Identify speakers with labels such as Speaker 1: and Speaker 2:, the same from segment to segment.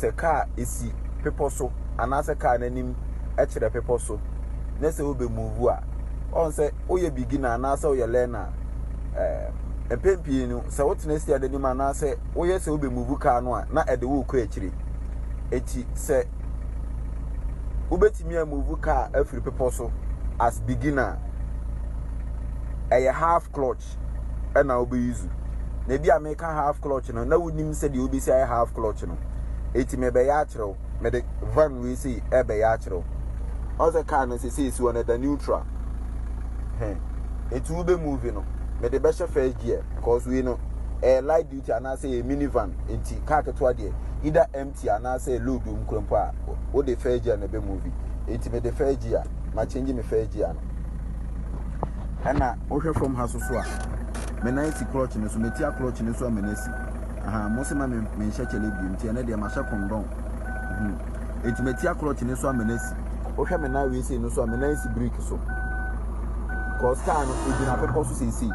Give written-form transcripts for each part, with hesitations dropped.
Speaker 1: se car esi people so anase car nanim e kire people so na se obe move a on say oye beginner anase oye learner empempi no se wotena sia danim anase oye se obe move car no a na e de wo kura kire eti se ubetimi move car every people so as beginner a half clutch and I'll be using. Maybe I make a half clutch no na wonim said you be say half clutch no. Eti me be yatro, me the van we see e be yatro. Other car no say is one the neutral. It will be moving no. Me the best first gear because we know a light duty and I say a minivan enti car ketwa de either empty and I say load dum krompa o the first gear na be movie. Eti me the first gear ma change me first gear no. Ana ohwe from hasoso a me na isi clutch ne so metia clutch ne so a me na si aha mo se ma me nhye chele bi mti na de ma hye kondon enti metia clutch ne so a me na si ohwe me na we si no so a me na isi brake so cause car no ejina pepo so sisi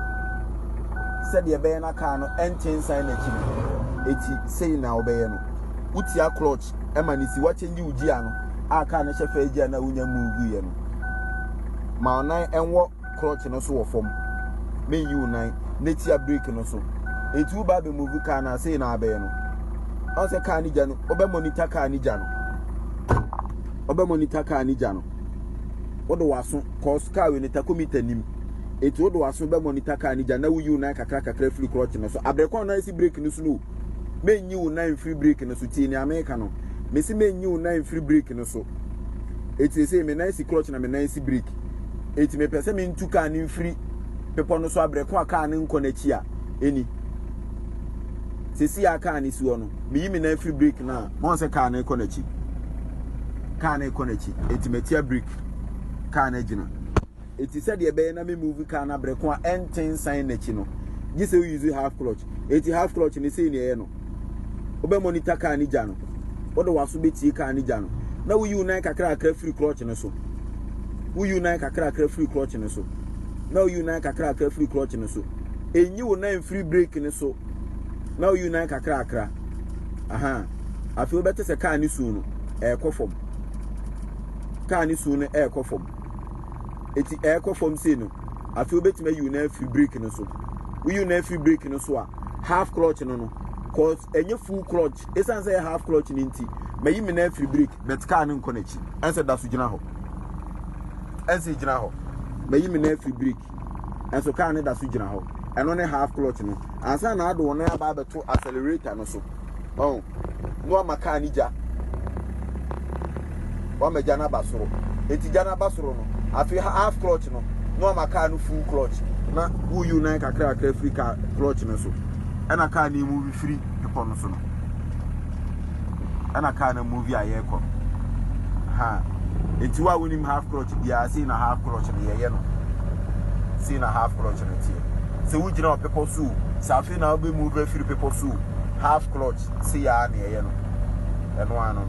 Speaker 1: said ye be na car no engine sign na chi eti sei na obeye no utia clutch e ma ni si wa change uji ano a car na hye fa agi na unya move ye no ma onan enwo clutch no so wo fom me you nine netia brake no so etu ba be move car na say na abe no on say car ni ja no obe monitor car ni ja no obe monitor car ni ja no wodo waso cause car we ni takomita nim etu wodo waso be monitor car ni ja na you nine kakra free clutch no so abrekon na si brake no slow me you nine free brake no so tie ni America no me si me you nine free brake no so eti say me nine si clutch na me nine si brake eti me pese me ntu car ni free pepo no so abreko aka ne nko na chi a eni sesi aka ne si ono me yimi na free brake na mo se car na nko na chi eti metia brake car na gina eti said ye be na me move car na abreko a enten sign na chi no gi se use half clutch eti half clutch ni sei ne ye no obe monitor car ni ja no odo waso beti car ni ja no na wo yu na kakra free clutch no so you na kakra free clutch ne so now you na kakra free clutch ne so enyi wo na free brake ne so now you na kakra aha afi obete se car ni su no ekofom car ni su no ekofom eti ekofom se no afi obete ma you na free brake ne so you na free brake ne so a half clutch no no cause enye full clutch esan say half clutch ni nti ma yimi na free brake but car ni nkonachi ense da su gina ho ense gina ho ma yimi na free brake enso car ni da su gina ho eno ne half clutch no ansa na ado na aba beto accelerator no so oh no ma car ni ja wa me jana basoro eti jana basoro no afi half clutch no ma car no full clutch na wo you na kakra free car clutch no so ena car ni move free people no so no ena car na move aye ko ha eti wa wonim half clutch bia see na half clutch no ye no see na half clutch no tie se wo gina people so sa afi na obe move free people so half clutch see ya na ye no eno ano